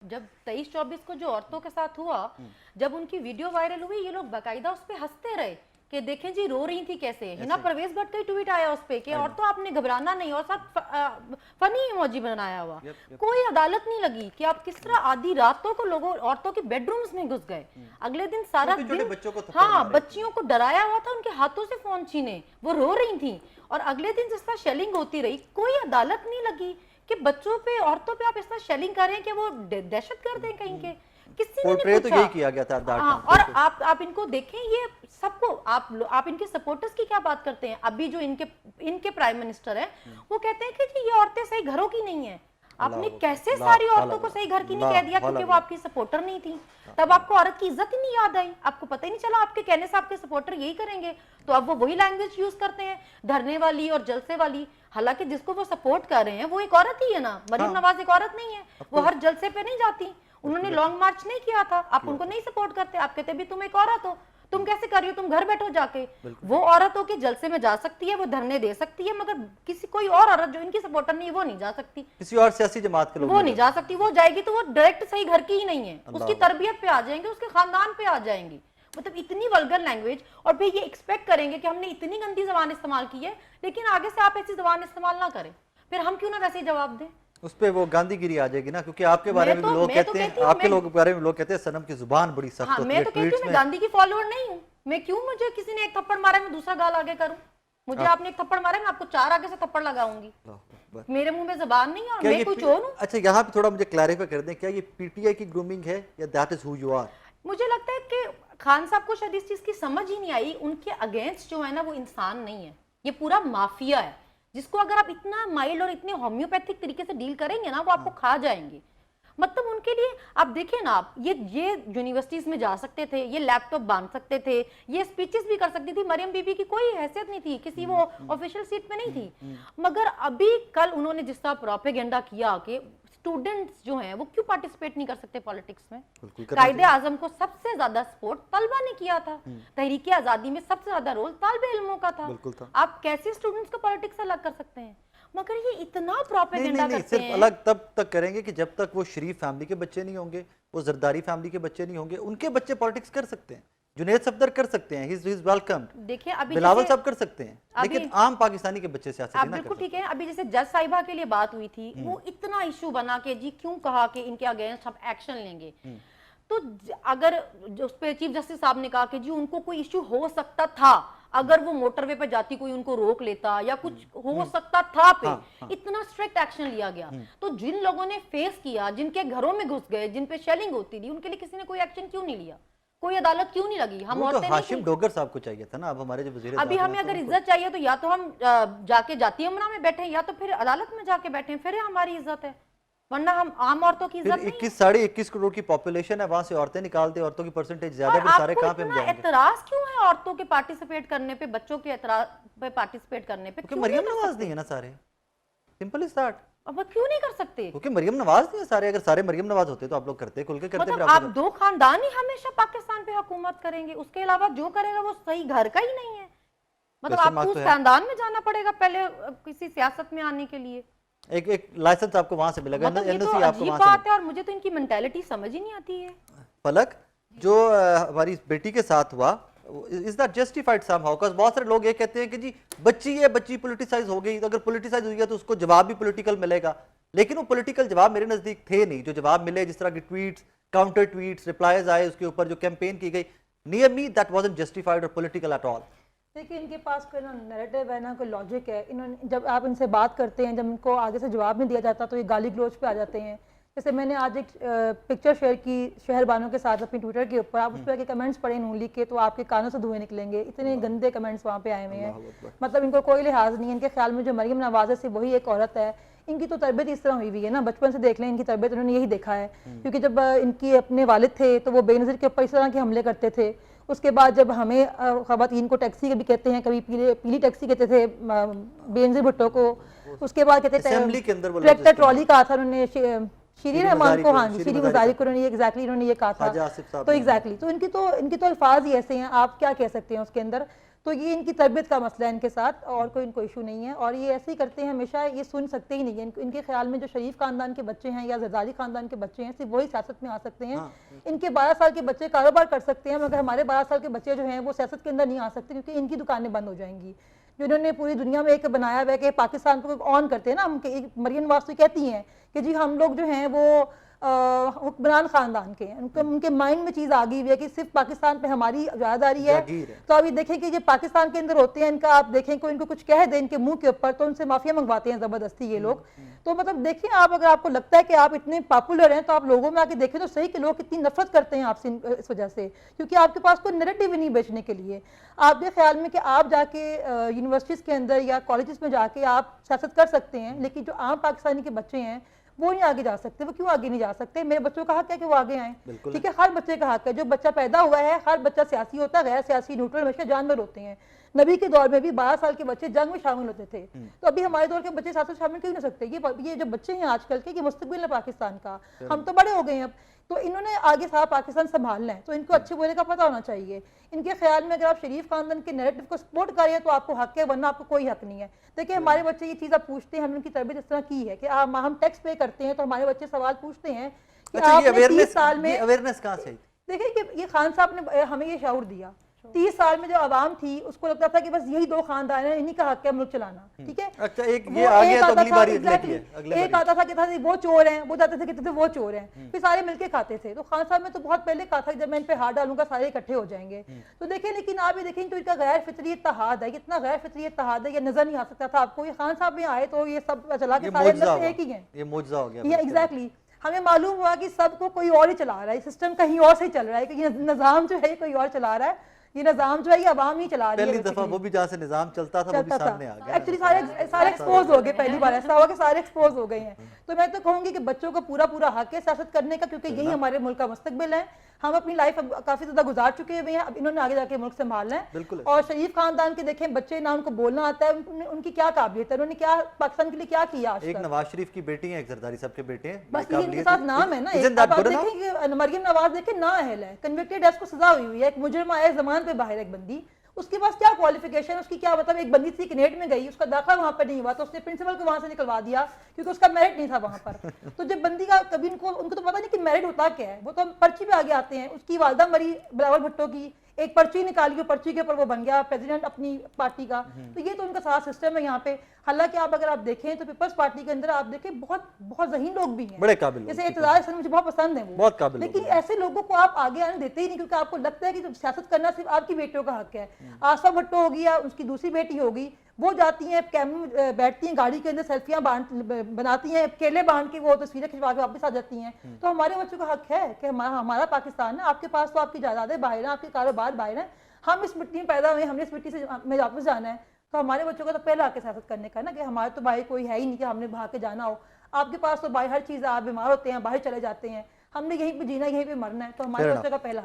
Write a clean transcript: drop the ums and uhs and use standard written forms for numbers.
जब 23-24 को जो औरतों के साथ हुआ, जब उनकी वीडियो वायरल हुई, ये लोग बाकायदा उस पर हंसते रहे कि देखें जी रो रही थी कैसे। हिना परवेज भट्ट का ही ट्वीट आया उस पे कि औरतों आपने घबराना नहीं, और साथ फनी इमोजी बनाया हुआ। कोई अदालत नहीं लगी कि आप किस तरह आधी रातों को लोगों औरतों के बेडरूम्स में घुस गए। अगले दिन सारा दिन हाँ बच्चियों को डराया हुआ था, उनके हाथों से फोन छीने, वो रो रही थी। और अगले दिन जिस तरह शेलिंग होती रही, कोई अदालत नहीं लगी कि बच्चों पे औरतों पे आप इस तरह शेलिंग कर रहे हैं कि वो दहशत गर्द हैं कहीं के। किसी ने नहीं पूछा। तो यही किया गया था। हाँ, और आप इनको देखें, ये सबको आप इनके सपोर्टर्स की क्या बात करते हैं। अभी जो इनके प्राइम मिनिस्टर हैं, वो कहते हैं कि जी ये औरतें सही घरों की नहीं है। आपने कैसे सारी औरतों को सही घर की नहीं कह दिया क्योंकि वो आपकी सपोर्टर नहीं थी। तब आपको औरत की इज्जत ही नहीं याद आई, आपको पता ही नहीं चला आपके कहने से आपके सपोर्टर यही करेंगे। तो अब वो वही लैंग्वेज यूज करते हैं, धरने वाली और जलसे वाली। हालांकि जिसको वो सपोर्ट कर रहे हैं वो एक औरत ही है ना, मरियम नवाज एक औरत नहीं है, वो हर जलसे पे नहीं जाती, उन्होंने लॉन्ग मार्च नहीं किया था। आप उनको नहीं सपोर्ट करते, आप कहते भी तुम एक औरत हो, तुम कैसे कर रही हो, तुम घर बैठो जाके। वो औरत हो के जलसे में जा सकती है, वो धरने दे सकती है, मगर किसी कोई और औरत जो इनकी सपोर्टर नहीं है वो नहीं जा सकती। किसी और सियासी जमात के लोग वो नहीं जा सकती। वो जाएगी तो वो डायरेक्ट सही घर की ही नहीं है, उसकी तरबियत पे आ जाएंगे, उसके खानदान पे आ जाएंगी। मतलब इतनी वल्गर लैंग्वेज, और फिर ये एक्सपेक्ट करेंगे कि हमने इतनी गंदी जबान इस्तेमाल की है, लेकिन आगे से आप ऐसी जबान इस्तेमाल ना करें, फिर हम क्यों ना वैसे ही जवाब दें। उस पे वो गांधीगिरी आ जाएगी ना, क्योंकि आपके बारे में लोग कहते हैं, आपके लोग बारे में लोग कहते हैं सनम की जुबान बड़ी सख्त होती है। मैं तो कहती हूँ मैं गांधी की फॉलोअर नहीं हूँ। मैं क्यों, मुझे किसी ने एक थप्पड़ मारा मैं दूसरा गाल आगे करूं। मुझे आपने एक थप्पड़ मारा मैं आपको 4 आगे से थप्पड़ लगाऊंगी। मेरे मुंह में जबान नहीं है और मैं कोई चोर हूं। अच्छा, यहाँ पे थोड़ा मुझे क्लैरिफाई कर दें, क्या ये पीटीआई की ग्रूमिंग है या that is who you are? मुझे लगता है कि खान साहब को शायद इस चीज की समझ ही नहीं आई। उनके अगेंस्ट जो है ना वो इंसान नहीं है, ये पूरा माफिया है, जिसको अगर आप इतना माइल्ड और इतने होम्योपैथिक तरीके से डील करेंगे ना, वो आपको खा जाएंगे। मतलब उनके लिए आप देखिए ना, आप ये यूनिवर्सिटीज में जा सकते थे, ये लैपटॉप बांध सकते थे, ये स्पीचेस भी कर सकती थी। मरियम बीबी की कोई हैसियत नहीं थी, किसी वो ऑफिशियल सीट पे नहीं थी। मगर अभी कल उन्होंने जिस तरह प्रोपेगेंडा किया कि स्टूडेंट्स जो हैं वो क्यों पार्टिसिपेट नहीं कर सकते पॉलिटिक्स में। कायदे आजम को सबसे ज्यादा सपोर्ट तलबा ने किया था, तहरीके आजादी में सबसे ज्यादा रोल तालिबे इल्मों का था। आप कैसे स्टूडेंट्स को पॉलिटिक्स से अलग कर सकते हैं। मगर ये इतना प्रोपेगेंडा करते हैं। सिर्फ अलग तब तक करेंगे कि जब तक वो शरीफ फैमिली के बच्चे नहीं होंगे, वो जरदारी फैमिली के बच्चे नहीं होंगे। उनके बच्चे पॉलिटिक्स कर सकते हैं, जुनैद सफदर कर सकते हैं, ही इज वेलकम। देखिए अभी बिलावल साहब कर सकते हैं, लेकिन आम पाकिस्तानी के बच्चे सियासत नहीं कर सकते। बिल्कुल ठीक है। अभी जैसे जज साहिबा के लिए बात हुई थी, वो इतना इशू बना के जी क्यों कहा कि इनके अगेंस्ट हम एक्शन लेंगे। तो अगर उस पे चीफ जस्टिस साहब ने कहा कि जी उनको कोई इशू हो सकता था, अगर वो मोटरवे पे जाती कोई उनको रोक लेता या कुछ हो सकता था पे इतना स्ट्रिक्ट एक्शन लिया गया। तो जिन लोगों ने फेस किया, जिनके घरों में घुस गए, जिन पे शेलिंग होती थी, उनके लिए किसी ने कोई एक्शन क्यों नहीं लिया, कोई अदालत क्यों नहीं लगी। हम तो हाशिम डोगर साहब को चाहिए था ना। अब हमारे जो वजीर अभी हमें अगर इज्जत चाहिए तो या तो हम जाके जाती अमरा में बैठे, या तो फिर अदालत में जाके बैठे, फिर हमारी इज्जत है, वरना हम आम औरतों की इज्जत नहीं। 21 करोड़ की पॉपुलेशन है, वहां से औरतें निकालते, औरतों की परसेंटेज ज्यादा है, सारे कहां पे हम जाएंगे। एतराज क्यों है औरतों के पार्टिसिपेट करने पे, बच्चों के एतराज पे पार्टिसिपेट करने पे? क्योंकि मरियम नवाज नहीं है ना सारे, सिंपल इज दैट। अब क्यों नहीं कर सकते? क्योंकि मरियम नवाज नहीं है सारे। अगर सारे मरियम नवाज होते तो आप लोग करते, खुल के करते। मतलब आप दो खानदान ही हमेशा पाकिस्तान पे हुकूमत करेंगे, उसके अलावा जो करेगा वो सही घर का ही नहीं है। मतलब आपको उस खानदान में जाना पड़ेगा पहले किसी सियासत में आने के लिए। एक लाइसेंस आपको वहां से मिलेगा, मतलब ये तो अजीब बात है, और मुझे तो इनकी मेंटालिटी समझ ही नहीं आती है। पलक, जो हमारी बेटी के साथ हुआ, is that justified somehow? Because बहुत सारे लोग ये कहते हैं कि जी बच्ची है, बच्ची पॉलिटिसाइज हो गई, तो अगर पॉलिटिसाइज हुई है तो उसको जवाब भी पॉलिटिकल मिलेगा। लेकिन वो पॉलिटिकल जवाब मेरे नजदीक थे नहीं। जो जवाब मिले, जिस तरह की ट्वीट्स, काउंटर ट्वीट्स, रिप्लाईज आए उसके ऊपर, जो कैंपेन की गई, near me that wasn't justified और पॉलिटिकल एट ऑल। देखिए इनके पास कोई ना नैरेटिव है ना कोई लॉजिक है। इन्होंने जब आप इनसे बात करते हैं, जब इनको आगे से जवाब नहीं दिया जाता तो ये गाली गलोच पे आ जाते हैं। जैसे मैंने आज एक पिक्चर शेयर की शहरबानों के साथ अपनी ट्विटर के ऊपर, आप उस पर के कमेंट्स पढ़े नून लिख के तो आपके कानों से धुएं निकलेंगे। इतने गंदे कमेंट्स वहाँ पे आए हुए हैं। मतलब इनको कोई लिहाज नहीं है। इनके ख्याल में जो मरियम नवाज है वही एक औरत है। इनकी तो तरबियत इस तरह हुई हुई है ना, बचपन से देख लें इनकी तरबियत उन्होंने यही देखा है। क्योंकि जब इनके अपने वालिद थे तो वो बेनज़ीर के ऊपर इस तरह के हमले करते थे। उसके बाद जब हमें ख़वातीन को टैक्सी भी कहते हैं, कभी पीली टैक्सी कहते थे बेनज़ीर भुट्टो को। उसके बाद कहते थे ट्रैक्टर ट्रॉली कहा था उन्होंने शीरी रहमान को। हाँ जी, शीरी मुजारिक को उन्होंने ये कहा था। तो एग्जैक्टली तो इनकी तो अल्फाज ही ऐसे हैं, आप क्या कह सकते हैं उसके अंदर। तो ये इनकी तरबियत का मसला है इनके साथ, और कोई इनको इशू नहीं है। और ये ऐसे ही करते हैं हमेशा, ये सुन सकते ही नहीं है। इनके ख्याल में जो शरीफ खानदान के बच्चे हैं या जरदारी खानदान के बच्चे हैं सिर्फ वही सियासत में आ सकते हैं। इनके 12 साल के बच्चे कारोबार कर सकते हैं, मगर हमारे 12 साल के बच्चे जो हैं वो सियासत के अंदर नहीं आ सकते, क्योंकि इनकी दुकानें बंद हो जाएंगी। जो इन्होंने पूरी दुनिया में एक बनाया हुआ है कि पाकिस्तान को ऑन करते हैं ना हम, मरियम नवाज तो कहती हैं कि जी हम लोग जो हैं वो हुक्मरान खानदान के हैं, उनके माइंड में चीज़ आ गई हुई है कि सिर्फ पाकिस्तान पे हमारी ज़्यादारी है। तो अभी देखें कि ये पाकिस्तान के अंदर होते हैं, इनका आप देखें कोई इनको कुछ कह दे इनके मुंह के ऊपर तो उनसे माफिया मंगवाते हैं ज़बरदस्ती ये लोग। तो मतलब देखिए आप, अगर आपको लगता है कि आप इतने पॉपुलर हैं तो आप लोगों में आके देखें तो सही कि लोग कितनी नफरत करते हैं आपसे इस वजह से, क्योंकि आपके पास कोई नैरेटिव नहीं बेचने के लिए। आपके ख्याल में कि आप जाके यूनिवर्सिटीज़ के अंदर या कॉलेजेस में जाके आप सियासत कर सकते हैं, लेकिन जो आम पाकिस्तानी के बच्चे हैं वो नहीं आगे जा सकते। वो क्यों आगे नहीं जा सकते? मेरे बच्चों का हक है कि वो आगे आए, ठीक है, हर बच्चे का हक है। जो बच्चा पैदा हुआ है, हर बच्चा सियासी होता है, गैर सियासी न्यूट्रल हमेशा जानवर होते हैं। नबी के दौर में भी 12 साल के बच्चे जंग में शामिल होते थे, तो अभी हमारे दौर के बच्चे सियासत शामिल क्यों नहीं हो सकते? ये जो बच्चे हैं आजकल के, ये मुस्तकबिल है पाकिस्तान का। हम तो बड़े हो गए हैं अब, तो इन्होंने आगे सारा पाकिस्तान संभालना है, तो इनको अच्छे बुरे का पता होना चाहिए। इनके ख्याल में अगर आप शरीफ खानदान के नैरेटिव को सपोर्ट कर रहे हैं तो आपको हक है, वरना आपको कोई हक नहीं है। देखिए हमारे बच्चे ये चीज़ आप पूछते हैं, हमने उनकी तरबियत इस तरह की है कि हम टैक्स पे करते हैं, तो हमारे बच्चे सवाल पूछते हैं कि आपने 30 साल में अवेयरनेस कहाँ से? देखिए कि ये खान साहब ने हमें ये शऊर दिया। 30 साल में जो आवाम थी उसको लगता था कि बस यही 2 खानदान है, इन्हीं का हक है मुल्क चलाना, ठीक है। अच्छा, एक ये आ गया तो अगली बारी एक आता था कहता था वो चोर हैं, वो जाते थे कहते थे वो चोर हैं, फिर सारे मिलके खाते थे। तो खान साहब ने तो बहुत पहले कहा था जब मैं इन पे हाथ डालूंगा सारे इकट्ठे हो जाएंगे। तो देखें, लेकिन आप ये देखें तो इनका गैर फितरी इत्तेहाद है, इतना गैर फितरी इत्तेहाद है, ये नजर नहीं आ सकता था आपको। ये खान साहब में आए तो ये सब चला के सारे अंदर से एक ही है, ये मौजज़ा हो गया। एग्जैक्टली। हमें मालूम हुआ कि सबको कोई और ही चला रहा है, सिस्टम कहीं और से चल रहा है, कि ये निजाम जो है कोई और चला रहा है, ये निजाम जो है ये अवाम ही चला रही है। पहली दफा वो भी जहाँ से निजाम चलता था वो भी सामने आ गया। एक्चुअली सारे एक्सपोज हो गए, पहली बार ऐसा हुआ कि सारे एक्सपोज हो गए हैं। तो मैं तो कहूंगी कि बच्चों को पूरा हक है सियासत करने का, क्योंकि यही हमारे मुल्क का मुस्तकबिल है। हम अपनी लाइफ काफी ज्यादा गुजार चुके हुए हैं, अब इन्होंने आगे जाके मुल्क संभालना है। और शरीफ खानदान के देखें बच्चे ना उनको बोलना आता है, उनकी क्या काबिलियत है, उन्होंने क्या पाकिस्तान के लिए क्या किया आज तक। एक नवाज शरीफ की बेटी है, एक जरदारी साहब के बेटे हैं, बस इनके साथ नाम है ना। आप देखें मरियम नवाज देखें ना अहल है, कन्विक्टेड है, उसको सजा हुई है, एक मुजरिम आया जमान पे बाहर, एक बंदी, उसके पास क्या क्वालिफिकेशन, उसकी क्या मतलब, एक बंदी थी कनेट में गई, उसका दाखिला वहां पर नहीं हुआ तो उसने प्रिंसिपल को वहां से निकलवा दिया क्योंकि उसका मेरिट नहीं था वहां पर। तो जब बंदी का कभी उनको तो पता नहीं कि मेरिट होता क्या है, वो तो पर्ची पे आगे आते हैं। उसकी वालदा मरी बिलावल भुट्टो की, एक पर्ची निकाली, पर्ची के ऊपर वो बन गया प्रेसिडेंट अपनी पार्टी का। तो ये तो उनका सारा सिस्टम है यहाँ पे। हालांकि आप अगर आप देखें तो पीपल्स पार्टी के अंदर आप देखें बहुत ज़हीन लोग भी हैं, बड़े काबिल, जैसे इत्तेदार हसन मुझे बहुत पसंद है, वो बहुत काबिल। लेकिन ऐसे लोगों को आप आगे आने देते ही नहीं, क्योंकि आपको लगता है कि सियासत करना सिर्फ आपकी बेटियों का हक है। आसफा भुट्टो होगी या उसकी दूसरी बेटी होगी, वो जाती हैं कैमरे बैठती हैं गाड़ी के अंदर, सेल्फियां बनाती हैं, केले बांध के वो तस्वीरें खिंचवा के वापस आ जाती हैं। तो हमारे बच्चों का हक है कि हमारा पाकिस्तान है, आपके पास तो आपकी जायदादें बाहर हैं, आपके कारोबार बाहर हैं, हम इस मिट्टी में पैदा हुए, हमने इस मिट्टी से में वापस जाना है। तो हमारे बच्चों को तो पहले आके सियासत करने का ना, कि हमारे तो भाई कोई है ही नहीं कि हमने भाग के जाना हो। आपके पास तो भाई हर चीज़, आप बीमार होते हैं बाहर चले जाते हैं, हमने यहीं पे जीना यहीं पे मरना है, तो हमारे बच्चों का पहला